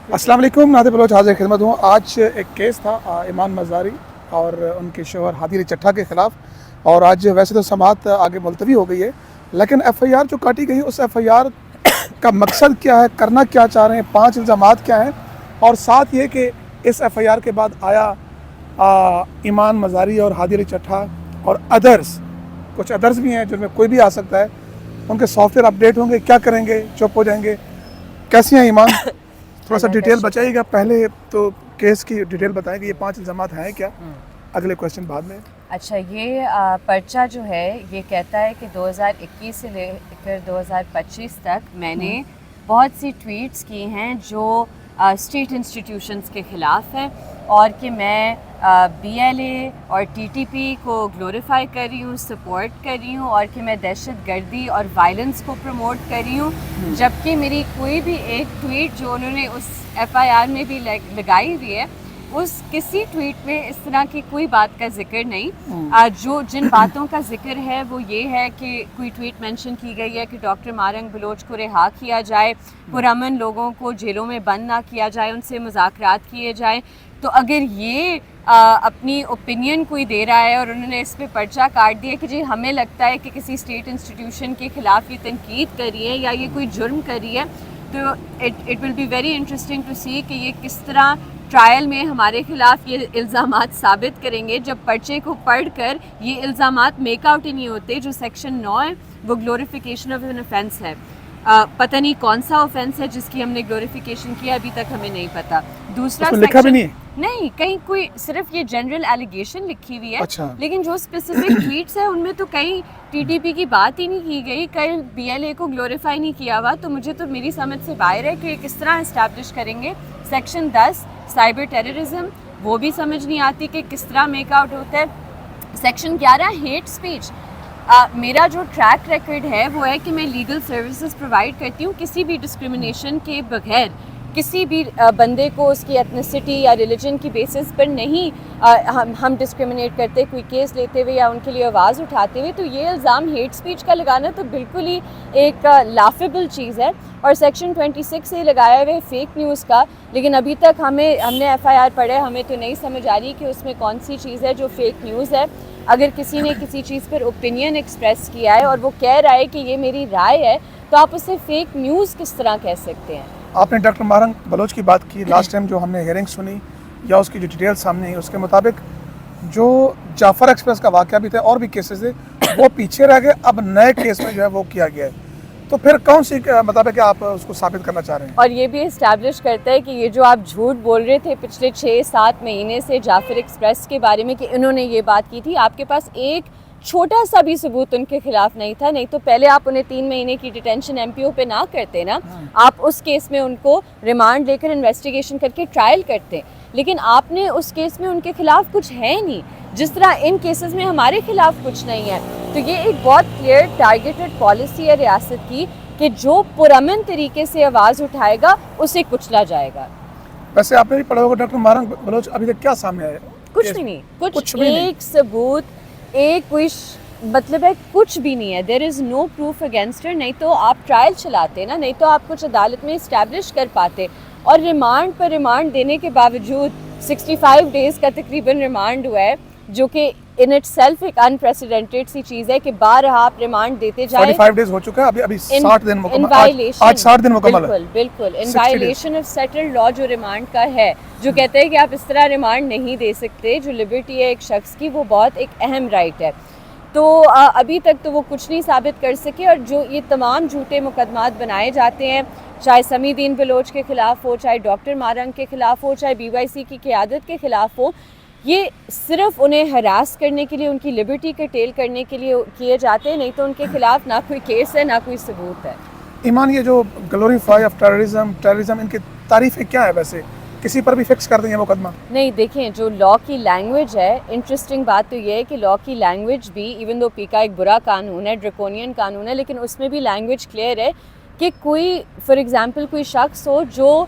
السلام علیکم، نادر بلوچ حاضر خدمت ہوں. آج ایک کیس تھا ایمان مزاری اور ان کے شوہر ہادی علی چٹھا کے خلاف، اور آج ویسے تو سماعت آگے ملتوی ہو گئی ہے، لیکن ایف آئی آر جو کاٹی گئی اس ایف آئی آر کا مقصد کیا ہے، کرنا کیا چاہ رہے ہیں، 5 الزامات کیا ہیں، اور ساتھ یہ کہ اس ایف آئی آر کے بعد آیا ایمان مزاری اور ہادی علی چٹھا اور ادرس، کچھ ادرس بھی ہیں جن میں کوئی بھی آ سکتا ہے، ان کے سافٹ ویئر اپڈیٹ ہوں گے، کیا کریں گے، چپ ہو جائیں گے. کیسی ہیں ایمان؟ تھوڑا سا ڈیٹیل بتائیے گا. پہلے تو کیس کی ڈیٹیل بتائیں گے، یہ 5 الزامات ہیں کیا، اگلے کویشچن بعد میں. اچھا، یہ پرچہ جو ہے یہ کہتا ہے کہ 2021 سے لے کر 2025 تک میں نے بہت سی ٹویٹس کی ہیں جو اسٹیٹ انسٹیٹیوشنز کے خلاف ہیں، اور کہ میں بی ایل اے اور ٹی ٹی پی کو گلوریفائی کر رہی ہوں، سپورٹ کر رہی ہوں، اور کہ میں دہشت گردی اور وائلنس کو پروموٹ کر رہی ہوں، جبکہ میری کوئی بھی ایک ٹویٹ جو انہوں نے اس ایف آئی آر میں بھی لگائی ہوئی ہے، اس کسی ٹویٹ میں اس طرح کی کوئی بات کا ذکر نہیں. جو جن باتوں کا ذکر ہے وہ یہ ہے کہ کوئی ٹویٹ مینشن کی گئی ہے کہ ڈاکٹر مارنگ بلوچ کو رہا کیا جائے، پرامن لوگوں کو جیلوں میں بند نہ کیا جائے، ان سے مذاکرات کیے جائیں. تو اگر یہ اپنی اوپینین کوئی دے رہا ہے اور انہوں نے اس پہ پرچہ کاٹ دیا کہ جی ہمیں لگتا ہے کہ کسی اسٹیٹ انسٹیٹیوشن کے خلاف یہ تنقید کر رہی ہے یا یہ کوئی جرم کر رہی ہے، تو it will be very interesting to see کہ یہ کس طرح ٹرائل میں ہمارے خلاف یہ الزامات ثابت کریں گے، جب پرچے کو پڑھ کر یہ الزامات میک آؤٹ ہی نہیں ہوتے. جو سیکشن 9 ہے وہ گلوریفیکیشن آف این offense ہے. پتہ نہیں کون سا آفینس ہے جس کی ہم نے گلوریفیکیشن کیا، ابھی تک ہمیں نہیں پتہ. دوسرا لکھا بھی نہیں نہیں، کہیں کوئی صرف یہ جنرل ایلیگیشن لکھی ہوئی ہے. اچھا. لیکن جو اسپیسیفک ٹویٹس ہیں ان میں تو کہیں ٹی ٹی پی کی بات ہی نہیں کی گئی، کہیں بی ایل اے کو گلوریفائی نہیں کیا ہوا. تو مجھے تو میری سمجھ سے باہر ہے کہ یہ کس طرح اسٹیبلش کریں گے. سیکشن 10 سائبر ٹیررزم، وہ بھی سمجھ نہیں آتی کہ کس طرح میک آؤٹ ہوتا ہے. Section 11 hate speech. میرا جو ٹریک ریکارڈ ہے وہ ہے کہ میں لیگل سروسز پرووائڈ کرتی ہوں کسی بھی ڈسکریمنیشن کے بغیر. کسی بھی بندے کو اس کی ایتھنیسٹی یا ریلیجن کی بیسس پر نہیں ہم ڈسکریمنیٹ کرتے کوئی کیس لیتے ہوئے یا ان کے لیے آواز اٹھاتے ہوئے. تو یہ الزام ہیٹ سپیچ کا لگانا تو بالکل ہی ایک لافیبل چیز ہے. اور سیکشن 26 سے لگایا ہوئے فیک نیوز کا، لیکن ابھی تک ہم نے ایف آئی آر پڑھے، ہمیں تو نہیں سمجھ آ رہی کہ اس میں کون سی چیز ہے جو فیک نیوز ہے. اگر کسی نے کسی چیز پر اوپینین ایکسپریس کیا ہے اور وہ کہہ رہا ہے کہ یہ میری رائے ہے، تو آپ اسے فیک نیوز کس طرح کہہ سکتے ہیں؟ آپ نے ڈاکٹر مارنگ بلوچ کی بات کی لاسٹ ٹائم جو ہم نے ہیئرنگ سنی یا اس کی جو ڈیٹیل سامنے آئی، اس کے مطابق جو جعفر ایکسپریس کا واقعہ بھی تھا اور بھی کیسز تھے وہ پیچھے رہ گئے، اب نئے کیس میں جو ہے وہ کیا گیا ہے. تو پھر کون سی مطابق آپ اس کو ثابت کرنا چاہ رہے ہیں؟ اور یہ بھی اسٹیبلش کرتا ہے کہ یہ جو آپ جھوٹ بول رہے تھے پچھلے 6-7 مہینے سے جعفر ایکسپریس کے بارے میں کہ انہوں نے یہ بات کی تھی، آپ کے پاس ایک چھوٹا سا بھی ثبوت ان کے خلاف نہیں تھا. نہیں تو پہلے آپ انہیں 3 مہینے کی ڈیٹینشن ایم پی او پہ نہ کرتے نا، آپ اس کیس میں ان کو ریمانڈ لے کر انویسٹیگیشن کر کے ٹرائل کرتے. لیکن آپ نے اس کیس میں ان کے خلاف کچھ ہے نہیں، جس طرح ان کیسز میں ہمارے خلاف کچھ نہیں ہے. تو یہ ایک بہت کلیئر ٹارگیٹڈ پالیسی ہے ریاست کی کہ جو پرامن طریقے سے آواز اٹھائے گا اسے کچلا جائے گا. ویسے آپ نے بھی پڑھا ہوگا ڈاکٹر مارنگ بلوچ ابھی تک کیا سامنے آیا؟ کچھ بھی نہیں، کچھ ایک ثبوت، ایک کوئی مطلب ہے کچھ بھی نہیں ہے. دیر از نو پروف اگینسٹ ہر. نہیں تو آپ ٹرائل چلاتے نا، نہیں تو آپ کچھ عدالت میں اسٹیبلش کر پاتے. اور ریمانڈ پر ریمانڈ دینے کے باوجود 65 ڈیز کا تقریباً ریمانڈ ہوا ہے، جو کہ ان اٹ سیلف ایک انپریسیڈنٹڈ سی چیز ہے کہ بارہا آپ ریمانڈ دیتے جائیں. 45 ڈیز ہو چکا ہے، ابھی 60 دن مکمل، آج 60 دن مکمل ہے. بالکل ان وائلیشن آف سیٹلڈ لا جو ریمانڈ کا ہے، جو کہتے ہیں کہ آپ اس طرح ریمانڈ نہیں دے سکتے. جو لبرٹی ہے ایک شخص کی، وہ بہت ایک اہم رائٹ ہے. تو ابھی تک تو وہ کچھ نہیں ثابت کر سکے. اور جو یہ تمام جھوٹے مقدمات بنائے جاتے ہیں، چاہے سمیع الدین بلوچ کے خلاف ہو، چاہے ڈاکٹر مارنگ کے خلاف ہو، چاہے بی وائی سی کی قیادت کے خلاف ہو، یہ صرف انہیں ہراس کرنے کے لیے، ان کی لبرٹی کرٹیل کرنے کے لیے کیے جاتے ہیں. نہیں تو ان کے خلاف نہ کوئی کیس ہے، نہ کوئی ثبوت ہے. ایمان، یہ جو گلوریفائی آف ٹیررزم ان کی تعریفیں کیا ہے؟ ویسے کسی پر بھی فکس کر دیں گے مقدمہ؟ نہیں، دیکھیں جو لا کی لینگویج ہے، انٹرسٹنگ بات تو یہ ہے کہ لا کی لینگویج بھی، ایون دو پیکا ایک برا قانون ہے، ڈریکونین قانون ہے، لیکن اس میں بھی لینگویج کلیئر ہے کہ کوئی فار ایگزامپل کوئی شخص ہو جو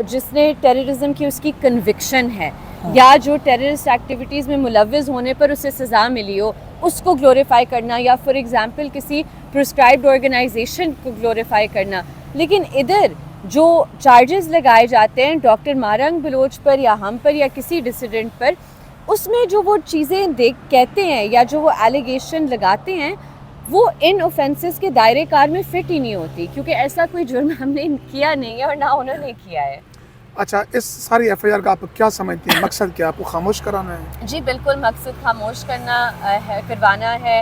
جس نے ٹیررزم کی اس کی کنوکشن ہے، یا جو ٹیررسٹ ایکٹیویٹیز میں ملوث ہونے پر اسے سزا ملی ہو، اس کو گلوریفائی کرنا، یا فار ایگزامپل کسی پرسکرائبڈ آرگنائزیشن کو گلوریفائی کرنا. لیکن ادھر جو چارجز لگائے جاتے ہیں ڈاکٹر مارنگ بلوچ پر یا ہم پر یا کسی ڈسیڈنٹ پر، اس میں جو وہ چیزیں کہتے ہیں یا جو وہ ایلیگیشن لگاتے ہیں وہ ان اوفینسز کے دائرے کار میں فٹ ہی نہیں ہوتی، کیونکہ ایسا کوئی جرم ہم نے کیا نہیں ہے اور نہ انہوں نے کیا ہے۔ اچھا، اس ساری ایف آئی آر کا آپ کیا سمجھتی ہیں؟ مقصد کیا؟ آپ کو خاموش کرانا ہے؟ جی بالکل، مقصد خاموش کروانا ہے۔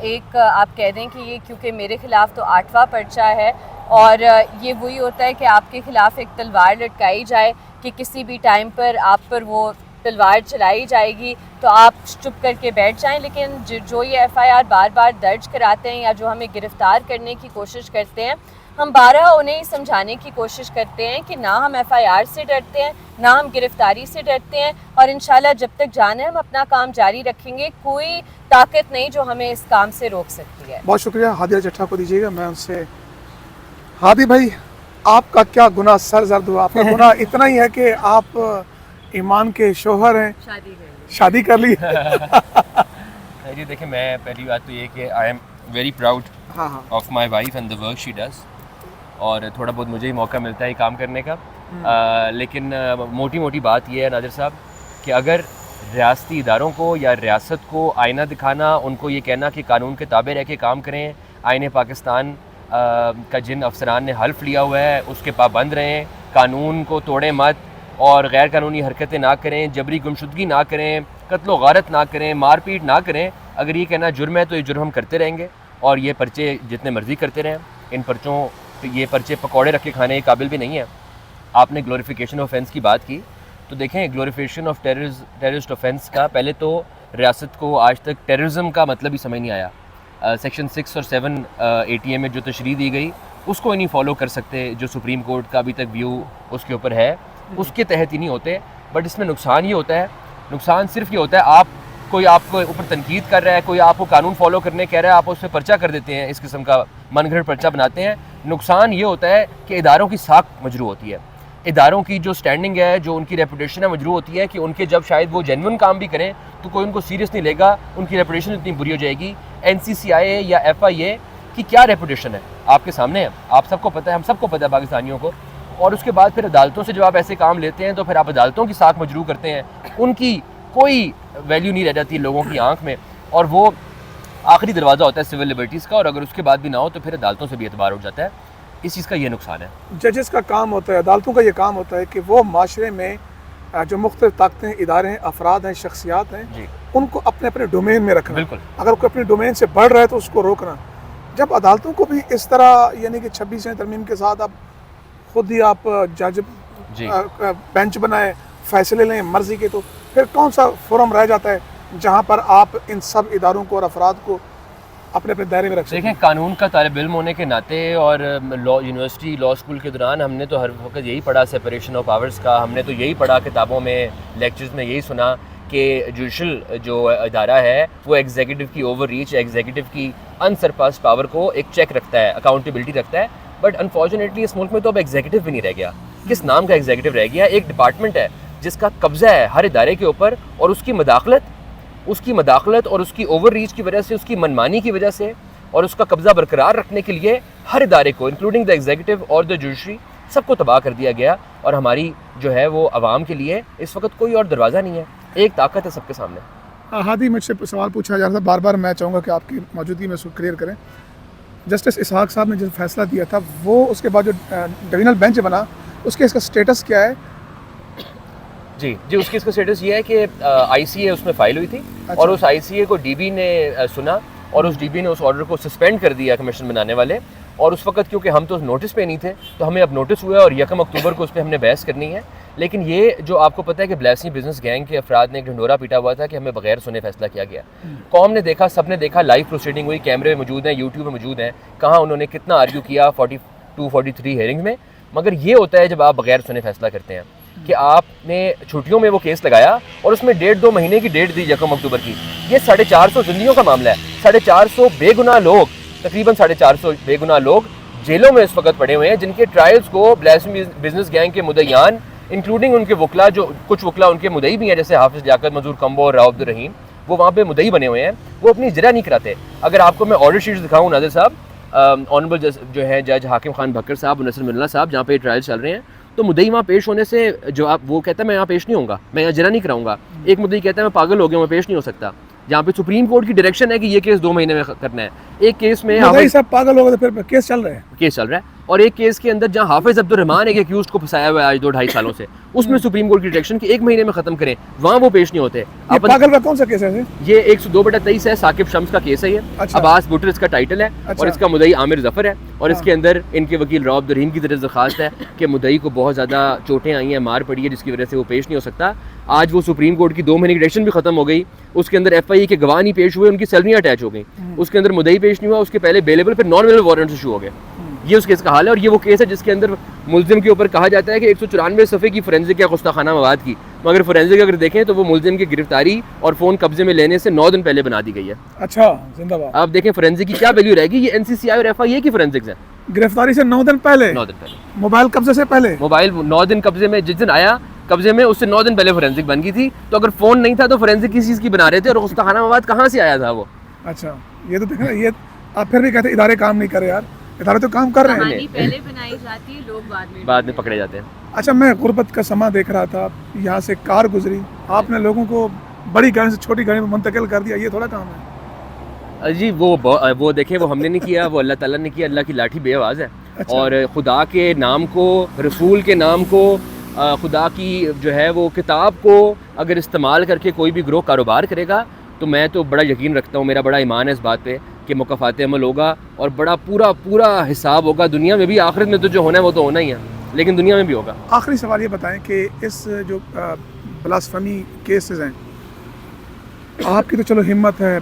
ایک آپ کہہ دیں کہ یہ کیونکہ میرے خلاف تو 8واں پرچہ ہے، اور یہ وہی ہوتا ہے کہ آپ کے خلاف ایک تلوار لٹکائی جائے کہ کسی بھی ٹائم پر آپ پر وہ تلوار چلائی جائے گی تو آپ چپ کر کے بیٹھ جائیں، لیکن جو یہ ایف آئی آر بار بار درج کراتے ہیں یا جو ہمیں گرفتار کرنے کی کوشش کرتے ہیں، ہم 12 انہیں سمجھانے کی کوشش کرتے ہیں کہ نہ ہم ایف آئی آر سے ڈرتے ہیں، نہ ہم گرفتاری سے ڈرتے ہیں، اور انشاءاللہ جب تک جان ہے ہم اپنا کام جاری رکھیں گے، کوئی طاقت نہیں جو ہمیں اس کام سے روک سکتی ہے۔ بہت شکریہ، ہادی چٹھا کو دیجیے گا میں ان سے۔ ہادی بھائی، آپ کا کیا گناہ سر زرد ہوا؟ آپ کا گناہ اتنا ہی ہے کہ آپ ایمان کے شوہر ہیں، شادی کر لی۔ جی دیکھیں، میں پہلی بات تو یہ کہ I am very proud of my wife and the work she does, اور تھوڑا بہت مجھے ہی موقع ملتا ہے کام کرنے کا، لیکن موٹی موٹی بات یہ ہے نادر صاحب کہ اگر ریاستی اداروں کو یا ریاست کو آئینہ دکھانا، ان کو یہ کہنا کہ قانون کے تابع رہ کے کام کریں، آئین پاکستان کا جن افسران نے حلف لیا ہوا ہے اس کے پابند رہیں، قانون کو توڑیں مت، اور غیر قانونی حرکتیں نہ کریں، جبری گمشدگی نہ کریں، قتل و غارت نہ کریں، مار پیٹ نہ کریں، اگر یہ کہنا جرم ہے تو یہ جرم ہم کرتے رہیں گے، اور یہ پرچے جتنے مرضی کرتے رہیں۔ ان پرچوں یہ پرچے پکوڑے رکھ کے کھانے کے قابل بھی نہیں ہیں۔ آپ نے گلوریفیکیشن آف آفینس کی بات کی، تو دیکھیں گلوریفیکیشن آف ٹیررسٹ آفینس کا پہلے تو ریاست کو آج تک ٹیررزم کا مطلب ہی سمجھ نہیں آیا۔ سیکشن 6 اور 7 ATM میں جو تشریح دی گئی اس کو ہی نہیں فالو کر سکتے، جو سپریم کورٹ کا ابھی تک ویو اس کے اوپر ہے اس کے تحت ہی نہیں ہوتے۔ بٹ اس میں نقصان یہ ہوتا ہے، نقصان صرف یہ ہوتا ہے کوئی آپ کو اوپر تنقید کر رہا ہے، کوئی آپ کو قانون فالو کرنے کہہ رہا ہے، آپ اس پہ پرچہ کر دیتے ہیں، اس قسم کا من گھڑت پرچہ بناتے ہیں۔ نقصان یہ ہوتا ہے کہ اداروں کی ساکھ مجروح ہوتی ہے، اداروں کی جو سٹینڈنگ ہے، جو ان کی ریپوٹیشن ہے، مجروح ہوتی ہے کہ ان کے جب شاید وہ جینون کام بھی کریں تو کوئی ان کو سیریس نہیں لے گا، ان کی ریپوٹیشن اتنی بری ہو جائے گی۔ NCCIA یا FIA کی کیا ریپوٹیشن ہے آپ کے سامنے ہے، آپ سب کو پتہ ہے، ہم سب کو پتہ ہے پاکستانیوں کو۔ اور اس کے بعد پھر عدالتوں سے جب آپ ایسے کام لیتے ہیں تو پھر آپ عدالتوں کی ساکھ مجروح کرتے ہیں، ان کی کوئی ویلیو نہیں رہ جاتی لوگوں کی آنکھ میں، اور وہ آخری دروازہ ہوتا ہے سول لبرٹیز کا، اور اگر اس کے بعد بھی نہ ہو تو پھر عدالتوں سے بھی اعتبار اٹھ جاتا ہے۔ اس چیز کا یہ نقصان ہے۔ ججز کا کام ہوتا ہے، عدالتوں کا یہ کام ہوتا ہے کہ وہ معاشرے میں جو مختلف طاقتیں، ادارے ہیں، افراد ہیں، شخصیات ہیں، جی، ان کو اپنے اپنے ڈومین میں رکھنا۔ بالکل، اگر کوئی اپنے ڈومین سے بڑھ رہا ہے تو اس کو روکنا۔ جب عدالتوں کو بھی اس طرح یعنی کہ 26ویں ترمیم کے ساتھ اب خود ہی آپ جج جی، بینچ بنائیں، فیصلے لیں مرضی کے، تو پھر کون سا فورم رہ جاتا ہے جہاں پر آپ ان سب اداروں کو اور افراد کو اپنے اپنے دائرے میں رکھ سکیں؟ دیکھیں قانون کا طالب علم ہونے کے ناطے اور یونیورسٹی لا اسکول کے دوران ہم نے تو ہر وقت یہی پڑھا سیپریشن آف پاورز کا، ہم نے تو یہی پڑھا کتابوں میں، لیکچرز میں یہی سنا کہ جوڈیشل جو ادارہ ہے وہ ایگزیکٹو کی اوور ریچ، ایگزیکٹو کی انسرپاس پاور کو ایک چیک رکھتا ہے، اکاؤنٹیبلٹی رکھتا ہے۔ بٹ انفارچونیٹلی اس ملک میں تو اب ایگزیکٹو بھی نہیں رہ گیا، کس نام کا ایگزیکٹو رہ گیا؟ ایک ڈپارٹمنٹ ہے جس کا قبضہ ہے ہر ادارے کے اوپر، اور اس کی مداخلت اور اس کی اوور ریچ کی وجہ سے، اس کی منمانی کی وجہ سے، اور اس کا قبضہ برقرار رکھنے کے لیے ہر ادارے کو انکلوڈنگ دا ایگزیکٹو اور دا جوڈیشری سب کو تباہ کر دیا گیا، اور ہماری جو ہے وہ عوام کے لیے اس وقت کوئی اور دروازہ نہیں ہے، ایک طاقت ہے سب کے سامنے۔ ہادی، مجھ سے سوال پوچھا جا رہا تھا بار بار، میں چاہوں گا کہ آپ کی موجودگی میں اس کو کلیئر کریں۔ جسٹس اسحاق صاحب نے جو فیصلہ دیا تھا وہ اس کے بعد جو ڈویژنل بینچ بنا اس کے اس کا سٹیٹس کیا ہے؟ جی، اس کی اس کا سٹیٹس یہ ہے کہ ICA اس میں فائل ہوئی تھی، اور اس ICA کو DB نے سنا، اور اس DB نے اس آرڈر کو سسپینڈ کر دیا کمیشن بنانے والے، اور اس وقت کیونکہ ہم تو نوٹس پہ نہیں تھے تو ہمیں اب نوٹس ہوا ہے، اور 1 اکتوبر کو اس پہ ہم نے بحث کرنی ہے۔ لیکن یہ جو آپ کو پتہ ہے کہ بلیسنگ بزنس گینگ کے افراد نے ایک ڈھنڈورا پیٹا ہوا تھا کہ ہمیں بغیر سنے فیصلہ کیا گیا، قوم نے دیکھا، سب نے دیکھا، لائیو پروسیڈنگ ہوئی، کیمرے موجود ہیں، یوٹیوب میں موجود ہیں، کہاں انہوں نے کتنا آرگیو کیا 42-43 ہیئرنگز میں۔ مگر یہ ہوتا ہے جب آپ بغیر سنے فیصلہ کرتے ہیں کہ آپ نے چھٹیوں میں وہ کیس لگایا اور اس میں 1.5-2 مہینے کی ڈیٹ دی 1 اکتوبر کی۔ یہ 450 زندگیوں کا معاملہ ہے، 450 بے گناہ لوگ، تقریباً 450 بے گناہ لوگ جیلوں میں اس وقت پڑے ہوئے ہیں، جن کے ٹرائلز کو بلیسنگ بزنس گینگ کے مدعیان انکلوڈنگ ان کے وکلا، جو کچھ وکلا ان کے مدعی بھی ہیں جیسے حافظ لیاقت منظور کمبو اور راؤ عبدالرحیم، وہ وہاں پہ مدعی بنے ہوئے ہیں، وہ اپنی اجرا نہیں کراتے۔ اگر آپ کو میں آرڈر شیٹس دکھاؤں ناظر صاحب، آنریبل جو ہے جج حاکم خان بکر صاحب اور نصر ملنا صاحب جہاں پہ ٹرائل چل رہے ہیں, تو مدعی وہاں پیش ہونے سے جو آپ وہ کہتا ہے میں یہاں پیش نہیں ہوں گا, میں یہاں جرا نہیں کراؤں گا. ایک مدعی کہتا ہے میں پاگل ہو گیا میں پیش نہیں ہو سکتا, جہاں پہ سپریم کورٹ کی ڈائریکشن ہے کہ یہ کیس 2 مہینے میں کرنا ہے. ایک کیس میں سب پاگل ہو گئے, پھر کیس چل رہا ہے, اور ایک کیس کے اندر جہاں حافظ عبد الرحمان ایک ایکیوزڈ کو پھنسایا ہوا ہے آج 2-2.5 سالوں سے, اس میں سپریم کورٹ کی ڈائریکشن کہ 1 مہینے میں ختم کریں, وہاں وہ پیش نہیں ہوتے. پاگل کا کون سا کیس ہے یہ 102/23 ہے, ثاقب شمس کا کیس ہے, یہ عباس بٹر اس کا ٹائٹل ہے, اور اس کا مدعی عامر ظفر ہے, اور اس کے اندر ان کے وکیل رؤف عبدالرحیم کی طرف درخواست ہے کہ مدعی کو بہت زیادہ چوٹیں آئی ہیں, مار پڑی ہے, جس کی وجہ سے وہ پیش نہیں ہو سکتا. آج وہ سپریم کورٹ کی 2 مہینے کی ڈائریکشن بھی ختم ہو گئی, اس کے اندر ایف آئی اے کے گواہ نہیں پیش ہوئے, ان کی سیلریاں اٹیچ ہو گئیں, اس کے اندر مدعی پیش نہیں ہوا, اس کے پہلے بیلیبل پھر نان ویلیبل وارنٹس ایشو ہو گئے. یہ اس کیس کا حال ہے, اور یہ وہ کیس ہے جس کے اندر ملزم کے اوپر کہا جاتا ہے کہ 194 صفحے کی فورینزک یا گستاخانہ مواد کی, مگر فورینزک اگر دیکھیں تو وہ ملزم کی گرفتاری اور فون قبضے میں لینے سے 9 دن پہلے بنا دی گئی ہے. اچھا, زندہ باد. آپ دیکھیں فورینزک کی کیا ویلیو رہے گی, یہ NCCI اور FIA کی فورینزکس ہیں. گرفتاری سے 9 دن پہلے, موبائل قبضے سے پہلے, موبائل 9 دن قبضے میں, جس دن آیا قبضے میں اس سے 9 دن پہلے فورینزک بن گئی تھی. تو اگر فون نہیں تھا تو فورینزک کس چیز کی بنا رہے تھے, اور گستاخانہ مواد کہاں سے آیا تھا وہ؟ اچھا, یہ تو دیکھنا, یہ آپ پھر بھی کہتے ہیں ادارے کام نہیں کر رہے یار, ادارے تو کام کر رہے ہیں, پہلے بنائی جاتی ہے, لوگ بعد میں پکڑے جاتے ہیں. اچھا, میں غربت کا سما دیکھ رہا تھا, یہاں سے کار گزری, آپ نے لوگوں کو بڑی گاڑی سے چھوٹی گاڑی میں منتقل کر دیا, یہ تھوڑا کام ہے جی؟ وہ دیکھیں, وہ ہم نے نہیں کیا, وہ اللہ تعالیٰ نے کیا, اللہ کی لاٹھی بے آواز ہے. اور خدا کے نام کو, رسول کے نام کو, خدا کی جو ہے وہ کتاب کو اگر استعمال کر کے کوئی بھی گروہ کاروبار کرے گا, تو میں تو بڑا یقین رکھتا ہوں, میرا بڑا ایمان ہے اس بات پہ کہ مکافات عمل ہوگا, اور بڑا پورا حساب ہوگا. دنیا میں بھی, آخرت میں تو جو ہونا ہے وہ تو ہونا ہی ہے, لیکن دنیا میں بھی ہوگا. آخری سوال یہ بتائیں کہ اس جو بلاسفمی کیسز ہیں, آپ کی تو چلو ہمت ہے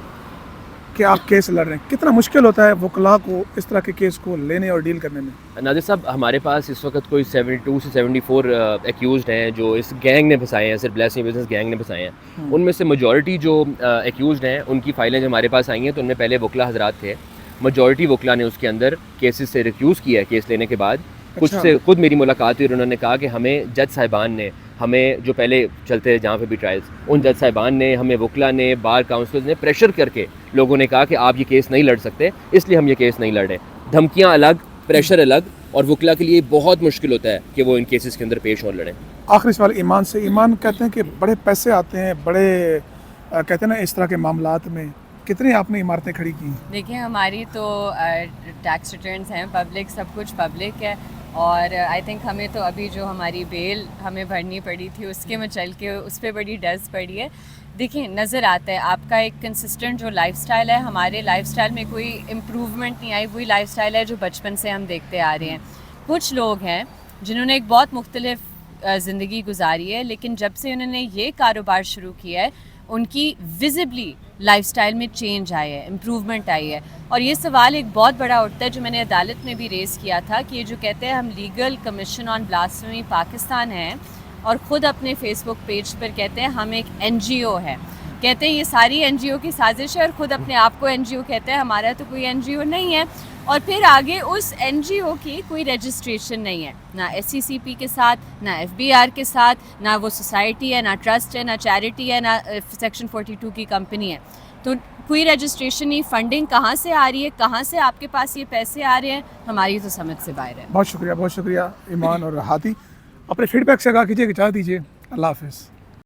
کہ آپ کیس لڑ رہے ہیں, کتنا مشکل ہوتا ہے وکلاء کو اس طرح کے کیس کو لینے اور ڈیل کرنے میں؟ ناظر صاحب, ہمارے پاس اس وقت کوئی 72 سے 74 ایکیوزڈ ہیں جو اس گینگ نے پھنسائے ہیں, صرف بلیسنگ بزنس گینگ نے پھنسائے ہیں. ان میں سے میجورٹی جو ایکیوزڈ ہیں ان کی فائلیں جو ہمارے پاس آئی ہیں, تو ان میں پہلے وکلا حضرات تھے. میجورٹی وکلا نے اس کے اندر کیسز سے ریکیوز کیا ہے کیس لینے کے بعد. کچھ سے خود میری ملاقات ہوئی اور انہوں نے کہا کہ ہمیں جج صاحبان نے, ہمیں جو پہلے چلتے ہیں جہاں پہ بھی ٹرائلز, ان جج صاحبان نے, ہمیں وکلا نے, بار کاؤنسلز نے پریشر کر کے لوگوں نے کہا کہ آپ یہ کیس نہیں لڑ سکتے, اس لیے ہم یہ کیس نہیں لڑ رہے. دھمکیاں الگ, پریشر الگ, اور وکلا کے لیے بہت مشکل ہوتا ہے کہ وہ ان کیسز کے اندر پیش اور لڑیں. آخری سوال ایمان سے. ایمان کہتے ہیں کہ بڑے پیسے آتے ہیں, بڑے کہتے ہیں نا اس طرح کے معاملات میں, کتنی آپ نے عمارتیں کھڑی کی؟ دیکھیں, ہماری تو ٹیکس ریٹرنز ہیں پبلک, سب کچھ پبلک ہے, اور آئی تھنک ہمیں تو ابھی جو ہماری بیل ہمیں بھرنی پڑی تھی اس کے میں چل کے اس پہ بڑی ڈز پڑی ہے. دیکھیں, نظر آتا ہے آپ کا ایک کنسسٹنٹ جو لائف سٹائل ہے, ہمارے لائف سٹائل میں کوئی امپروومنٹ نہیں آئی, وہی لائف سٹائل ہے جو بچپن سے ہم دیکھتے آ رہے ہیں. کچھ لوگ ہیں جنہوں نے ایک بہت مختلف زندگی گزاری ہے, لیکن جب سے انہوں نے یہ کاروبار شروع کیا ہے ان کی ویزبلی لائف سٹائل میں چینج آئی ہے, امپروومنٹ آئی ہے. اور یہ سوال ایک بہت بڑا اٹھتا ہے جو میں نے عدالت میں بھی ریز کیا تھا, کہ یہ جو کہتے ہیں ہم لیگل کمیشن آن بلاسفیمی پاکستان ہیں, اور خود اپنے فیس بک پیج پر کہتے ہیں ہم ایک NGO ہے, کہتے ہیں یہ ساری NGO کی سازش ہے, اور خود اپنے آپ کو NGO کہتے ہیں, ہمارا تو کوئی NGO نہیں ہے. اور پھر آگے اس NGO کی کوئی رجسٹریشن نہیں ہے, نہ SCCP کے ساتھ, نہ FBR کے ساتھ, نہ وہ سوسائٹی ہے, نہ ٹرسٹ ہے, نہ چیریٹی ہے, نہ سیکشن 42 کی کمپنی ہے. تو کوئی رجسٹریشن نہیں, فنڈنگ کہاں سے آ رہی ہے, کہاں سے آپ کے پاس یہ پیسے آ رہے ہیں, ہماری تو سمجھ سے باہر ہے. بہت شکریہ ایمان اور ہادی. اپنے فیڈ بیک سے آگاہ کیجیے, اجازت دیجیے, اللہ حافظ.